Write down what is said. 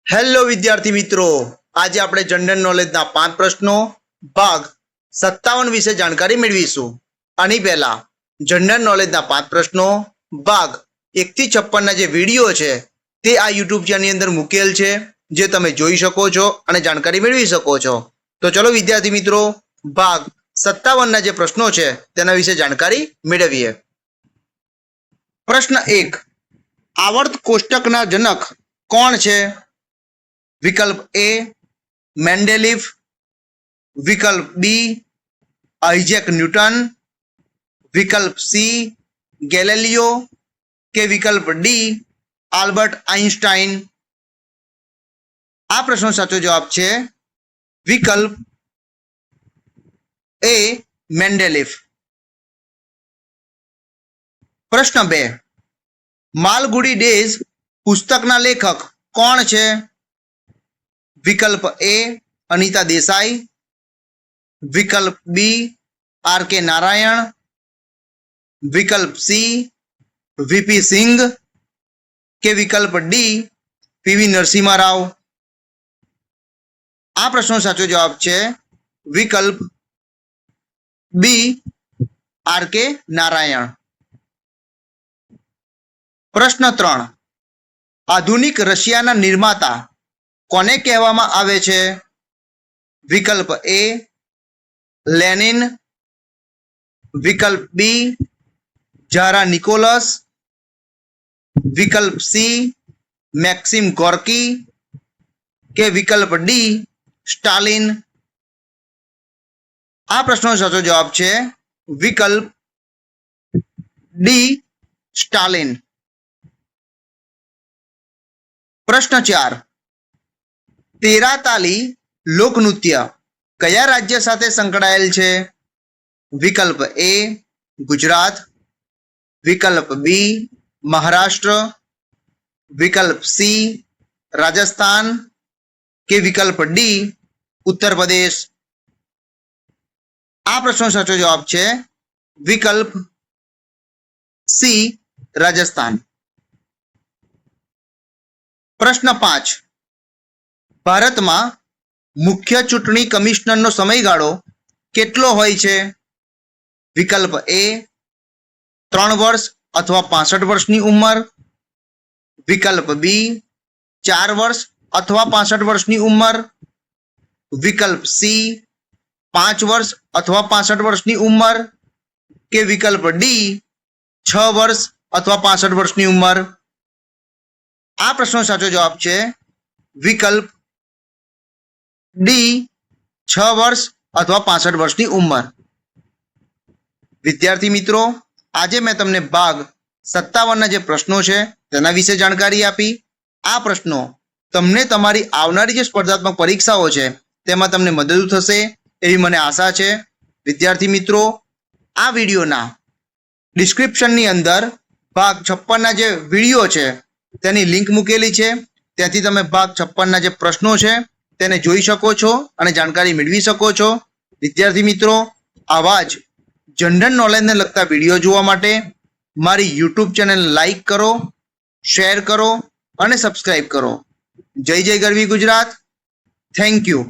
Hello વિદ્યાર્થી મિત્રો, આજે આપણે જનરલ નોલેજના 5 પ્રશ્નો ભાગ 57 વિશે જાણકારી મેળવીશું. આની પહેલા જનરલ નોલેજના 5 પ્રશ્નો ભાગ 1 થી 56 ના જે વિડીયો છે તે આ યુટ્યુબ ચેનલની અંદર મૂકેલ છે, જે તમે જોઈ શકો છો અને જાણકારી મેળવી શકો છો. તો ચલો વિદ્યાર્થી મિત્રો, ભાગ 57 ના જે પ્રશ્નો છે તેના વિશે જાણકારી મેળવીએ. પ્રશ્ન 1, આવર્ત કોષ્ટકના જનક કોણ છે? વિકલ્પ એ મેન્ડેલીફ, વિકલ્પ બી આઇઝેક ન્યૂટન, વિકલ્પ સી ગેલિલિયો કે વિકલ્પ ડી આલ્બર્ટ આઇન્સ્ટાઇન. આ પ્રશ્નનો સાચો જવાબ છે વિકલ્પ એ મેન્ડેલીફ. પ્રશ્ન 2, માલગુડી ડેઝ પુસ્તકના લેખક કોણ છે? વિકલ્પ એ અનિતા દેસાઈ, વિકલ્પ બી આર કે નારાયણ, વિકલ્પ સી વીપી સિંઘ કે વિકલ્પ ડી પીવી નરસિમ્હા રાવ. આ પ્રશ્નનો સાચો જવાબ છે વિકલ્પ બી આર કે નારાયણ. પ્રશ્ન 3, આધુનિક રશિયાના નિર્માતા કોને કહેવામાં આવે છે? વિકલ્પ એ લેનિન, વિકલ્પ બી ઝારા નિકોલસ, વિકલ્પ સી મેક્સિમ ગોર્કી કે વિકલ્પ ડી સ્ટાલિન. આ પ્રશ્નનો સાચો જવાબ છે વિકલ્પ ડી સ્ટાલિન. પ્રશ્ન 4, તેરાતાલી લોકનૃત્ય કયા રાજ્ય સાથે સંકળાયેલ છે? વિકલ્પ એ ગુજરાત, વિકલ્પ બી મહારાષ્ટ્ર, વિકલ્પ સી રાજસ્થાન કે વિકલ્પ ડી ઉત્તર પ્રદેશ. આ પ્રશ્નનો સાચો જવાબ છે વિકલ્પ સી રાજસ્થાન. પ્રશ્ન 5, ભારતમાં મુખ્ય ચૂંટણી કમિશનરનો સમયગાળો કેટલો હોય છે? વિકલ્પ એ 3 વર્ષ અથવા 65 વર્ષની ઉંમર, વિકલ્પ બી 4 વર્ષ અથવા 65 વર્ષની ઉંમર, વિકલ્પ સી 5 વર્ષ અથવા 65 વર્ષની ઉંમર કે વિકલ્પ ડી 6 વર્ષ અથવા 65 વર્ષની ઉંમર. આ પ્રશ્નનો સાચો જવાબ છે વિકલ્પ ડી 6 વર્ષ અથવા 65 વર્ષની ઉંમર. વિદ્યાર્થી મિત્રો, આજે મેં તમને ભાગ 57 ના જે પ્રશ્નો છે તેના વિશે જાણકારી આપી. આ પ્રશ્નો તમને તમારી આવનારી જે સ્પર્ધાત્મક પરીક્ષાઓ છે તેમાં તમને મદદરૂપ થશે એવી મને આશા છે. વિદ્યાર્થી મિત્રો, આ વિડીયોના ડિસ્ક્રિપ્શનની અંદર ભાગ 56 ના જે વિડીયો છે તેની લિંક મૂકેલી છે, ત્યાંથી તમે ભાગ 56 ના જે પ્રશ્નો છે તેને જોઈ શકો છો અને જાણકારી મેળવી શકો છો. વિદ્યાર્થી મિત્રો, આવા જ જનરલ નોલેજને લગતા વિડીયો જોવા માટે મારી યુટ્યુબ ચેનલ લાઈક કરો, શેર કરો અને સબસ્ક્રાઈબ કરો. જય જય ગરવી ગુજરાત. Thank you.